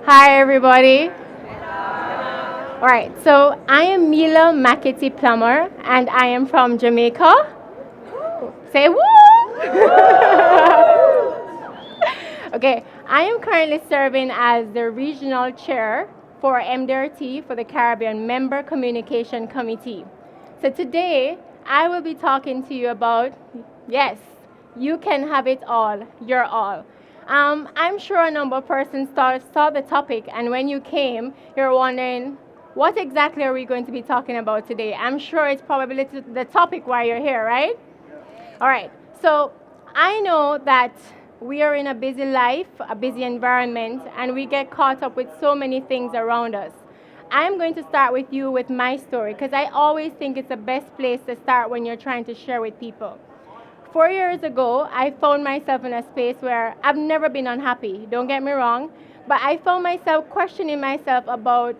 Hi, everybody. All right, so I am Meila McKitty Plummer, and I am from Jamaica. Say woo! Okay, I am currently serving as the regional chair for MDRT for the Caribbean Member Communication Committee. So today, I will be talking to you about, yes, you can have it all, you're all. I'm sure a number of persons saw the topic, and when you came, you're wondering, what exactly are we going to be talking about today? I'm sure it's probably the topic why you're here, right? All right, so I know that we are in a busy life, a busy environment, and we get caught up with so many things around us. I'm going to start with you with my story because I always think it's the best place to start when you're trying to share with people. 4 years ago, I found myself in a space where I've never been unhappy, don't get me wrong, but I found myself questioning myself about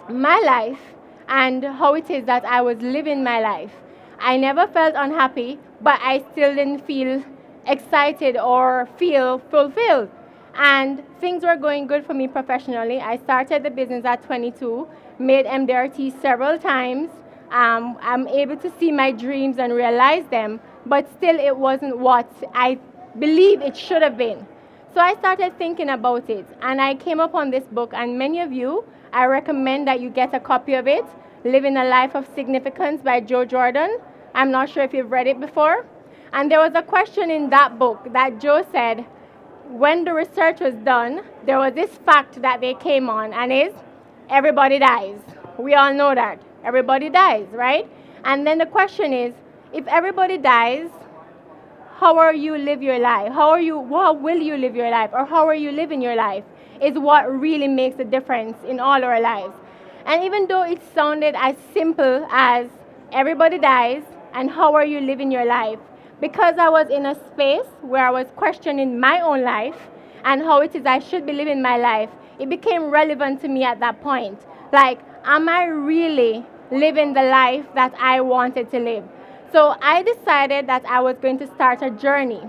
my life and how it is that I was living my life. I never felt unhappy, but I still didn't feel excited or feel fulfilled. And things were going good for me professionally. I started the business at 22, made MDRT several times. I'm able to see my dreams and realize them, but still it wasn't what I believe it should have been. So I started thinking about it, and I came upon this book, and many of you, I recommend that you get a copy of it, Living a Life of Significance by Joe Jordan. I'm not sure if you've read it before. And there was a question in that book that Joe said, when the research was done, there was this fact that they came on, and is everybody dies. We all know that. Everybody dies, right? And then the question is, if everybody dies, how are you live your life? How will you live your life? Or how are you living your life? Is what really makes a difference in all our lives. And even though it sounded as simple as everybody dies and how are you living your life, because I was in a space where I was questioning my own life and how it is I should be living my life, it became relevant to me at that point. Like, am I really living the life that I wanted to live? So I decided that I was going to start a journey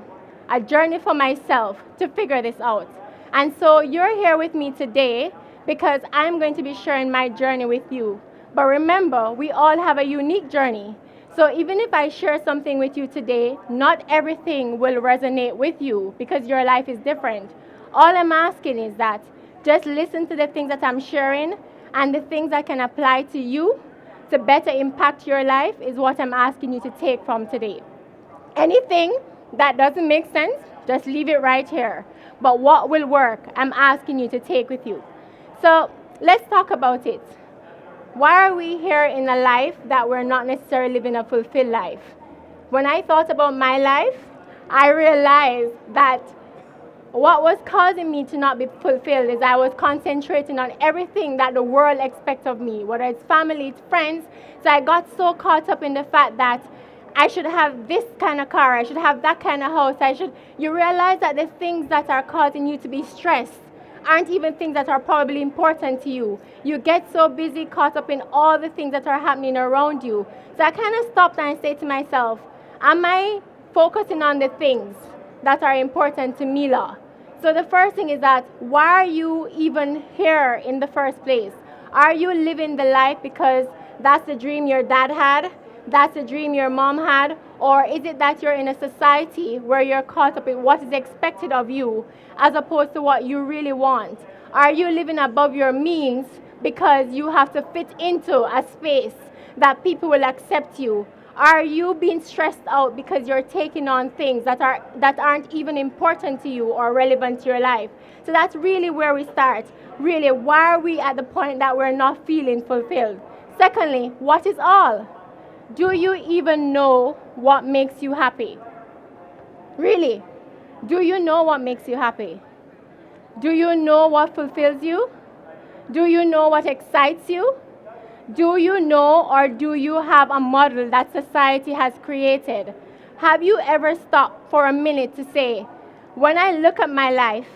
for myself to figure this out. And so you're here with me today because I'm going to be sharing my journey with you. But remember, we all have a unique journey. So even if I share something with you today, not everything will resonate with you because your life is different. All I'm asking is that just listen to the things that I'm sharing, and the things that can apply to you to better impact your life is what I'm asking you to take from today. Anything that doesn't make sense, just leave it right here. But what will work, I'm asking you to take with you. So let's talk about it. Why are we here in a life that we're not necessarily living a fulfilled life? When I thought about my life, I realized that what was causing me to not be fulfilled is I was concentrating on everything that the world expects of me, whether it's family, it's friends. So I got so caught up in the fact that I should have this kind of car, I should have that kind of house, you realize that the things that are causing you to be stressed aren't even things that are probably important to you. You get so busy, caught up in all the things that are happening around you. So I kind of stopped and I said to myself, am I focusing on the things that are important to Meila? So the first thing is that, why are you even here in the first place? Are you living the life because that's the dream your dad had? That's the dream your mom had? Or is it that you're in a society where you're caught up in what is expected of you as opposed to what you really want? Are you living above your means because you have to fit into a space that people will accept you? Are you being stressed out because you're taking on things that aren't even important to you or relevant to your life? So that's really where we start. Really, why are we at the point that we're not feeling fulfilled? Secondly, what is all? Do you even know what makes you happy? Really? Do you know what makes you happy? Do you know what fulfills you? Do you know what excites you? Do you know, or do you have a model that society has created? Have you ever stopped for a minute to say, when I look at my life,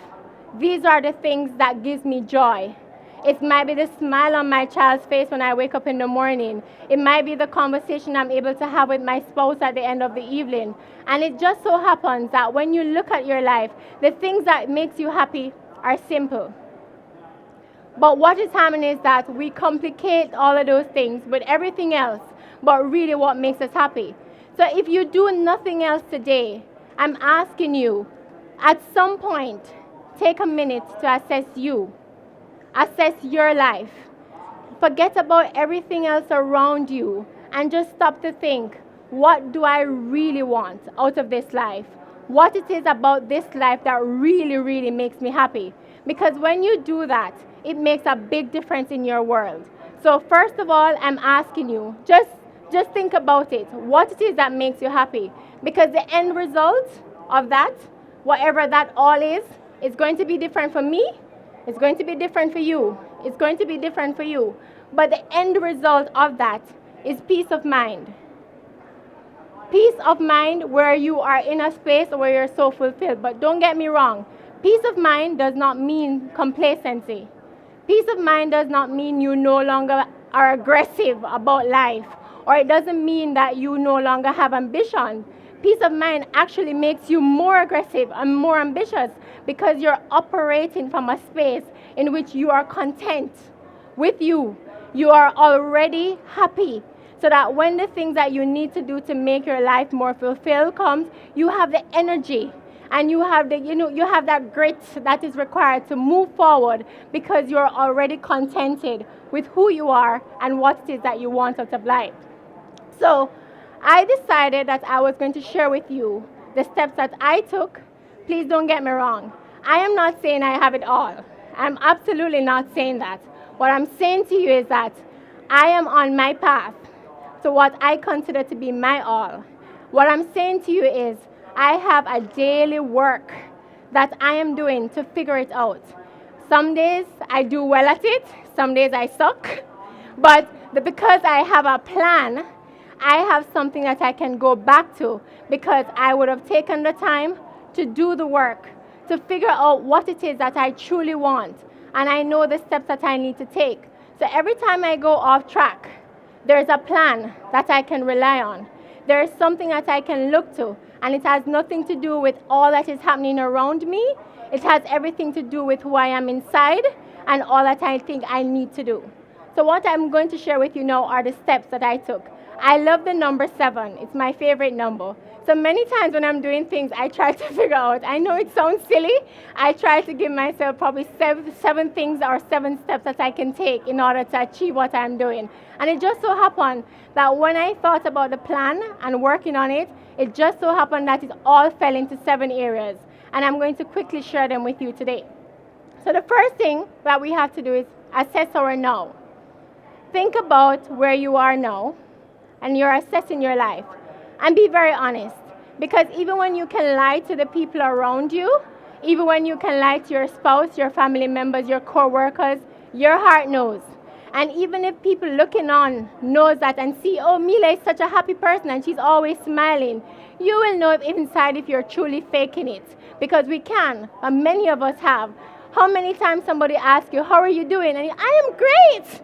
these are the things that gives me joy? It might be the smile on my child's face when I wake up in the morning. It might be the conversation I'm able to have with my spouse at the end of the evening. And it just so happens that when you look at your life, the things that makes you happy are simple. But what is happening is that we complicate all of those things with everything else, but really what makes us happy. So if you do nothing else today, I'm asking you, at some point, take a minute to assess you, assess your life. Forget about everything else around you and just stop to think, what do I really want out of this life? What it is about this life that really, really makes me happy? Because when you do that, it makes a big difference in your world. So first of all, I'm asking you, just think about it. What it is that makes you happy? Because the end result of that, whatever that all is going to be different for me. It's going to be different for you. It's going to be different for you. But the end result of that is peace of mind. Peace of mind where you are in a space where you're so fulfilled. But don't get me wrong. Peace of mind does not mean complacency. Peace of mind does not mean you no longer are aggressive about life, or it doesn't mean that you no longer have ambition. Peace of mind actually makes you more aggressive and more ambitious because you're operating from a space in which you are content with you. You are already happy, so that when the things that you need to do to make your life more fulfilled comes, you have the energy. And you have you have that grit that is required to move forward because you're already contented with who you are and what it is that you want out of life. So I decided that I was going to share with you the steps that I took. Please don't get me wrong. I am not saying I have it all. I'm absolutely not saying that. What I'm saying to you is that I am on my path to what I consider to be my all. What I'm saying to you is I have a daily work that I am doing to figure it out. Some days I do well at it, some days I suck, but because I have a plan, I have something that I can go back to because I would have taken the time to do the work, to figure out what it is that I truly want, and I know the steps that I need to take. So every time I go off track, there's a plan that I can rely on. There is something that I can look to, and it has nothing to do with all that is happening around me. It has everything to do with who I am inside and all that I think I need to do. So what I'm going to share with you now are the steps that I took. I love the number 7. It's my favorite number. So many times when I'm doing things, I try to figure out, I know it sounds silly, I try to give myself probably seven things or 7 steps that I can take in order to achieve what I'm doing. And it just so happened that when I thought about the plan and working on it, it just so happened that it all fell into 7 areas. And I'm going to quickly share them with you today. So the first thing that we have to do is assess our now. Think about where you are now and you're assessing your life. And be very honest, because even when you can lie to the people around you, even when you can lie to your spouse, your family members, your co-workers, your heart knows. And even if people looking on knows that and see, oh, Meila is such a happy person and she's always smiling, you will know if inside if you're truly faking it. Because we can, and many of us have. How many times somebody asks you, how are you doing? And you, I am great.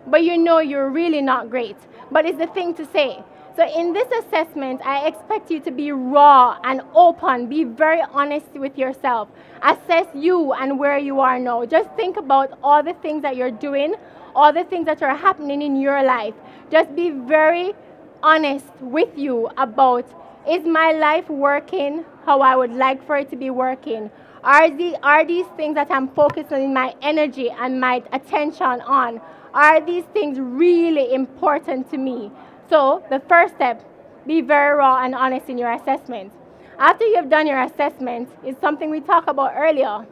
But you know you're really not great. But it's the thing to say. So in this assessment, I expect you to be raw and open. Be very honest with yourself. Assess you and where you are now. Just think about all the things that you're doing, all the things that are happening in your life. Just be very honest with you about, is my life working how I would like for it to be working? Are these things that I'm focusing my energy and my attention on, are these things really important to me? So the first step, be very raw and honest in your assessment. After you've done your assessment, it's something we talked about earlier.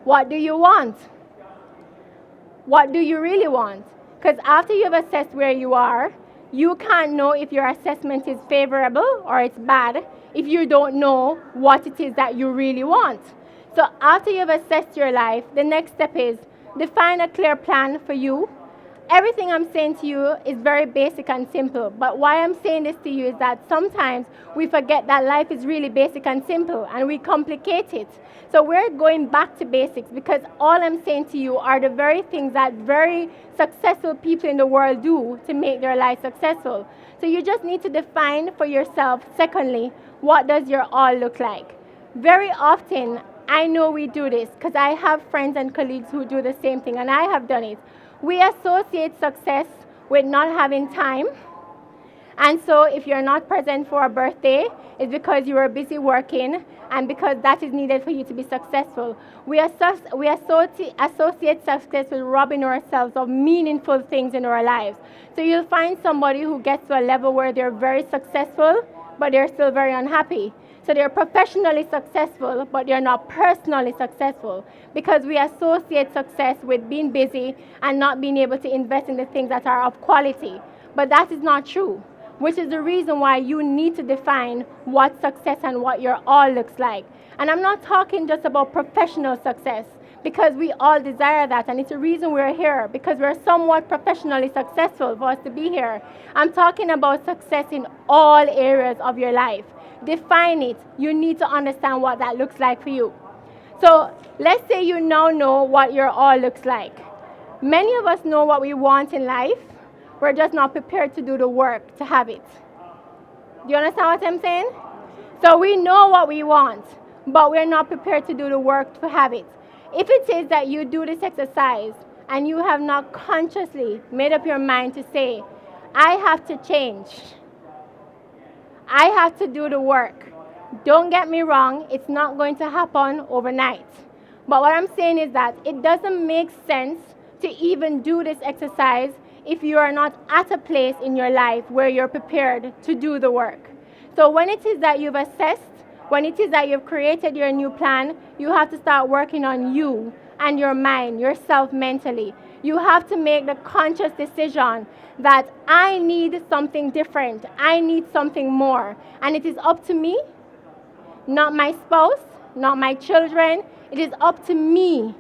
What do you want? What do you really want? Because after you've assessed where you are, you can't know if your assessment is favorable or it's bad if you don't know what it is that you really want. So after you've assessed your life, the next step is define a clear plan for you. Everything I'm saying to you is very basic and simple, but why I'm saying this to you is that sometimes we forget that life is really basic and simple and we complicate it. So we're going back to basics because all I'm saying to you are the very things that very successful people in the world do to make their life successful. So you just need to define for yourself, secondly, what does your all look like? Very often, I know we do this because I have friends and colleagues who do the same thing, and I have done it. We associate success with not having time. And so if you're not present for a birthday, it's because you were busy working and because that is needed for you to be successful. We associate success with robbing ourselves of meaningful things in our lives. So you'll find somebody who gets to a level where they're very successful, but they're still very unhappy. So they're professionally successful, but they're not personally successful because we associate success with being busy and not being able to invest in the things that are of quality. But that is not true, which is the reason why you need to define what success and what your all looks like. And I'm not talking just about professional success, because we all desire that, and it's a reason we're here, because we're somewhat professionally successful for us to be here. I'm talking about success in all areas of your life. Define it. You need to understand what that looks like for you. So let's say you now know what your all looks like. Many of us know what we want in life. We're just not prepared to do the work to have it. Do you understand what I'm saying? So we know what we want, but we're not prepared to do the work to have it. If it is that you do this exercise and you have not consciously made up your mind to say, I have to change, I have to do the work. Don't get me wrong, it's not going to happen overnight. But what I'm saying is that it doesn't make sense to even do this exercise if you are not at a place in your life where you're prepared to do the work. So when it is that you've assessed, when it is that you've created your new plan, you have to start working on you and your mind, yourself mentally. You have to make the conscious decision that I need something different. I need something more. And it is up to me, not my spouse, not my children. It is up to me.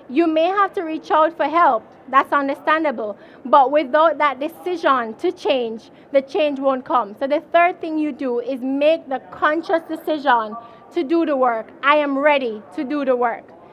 You may have to reach out for help. That's understandable. But without that decision to change, the change won't come. So the third thing you do is make the conscious decision to do the work. I am ready to do the work.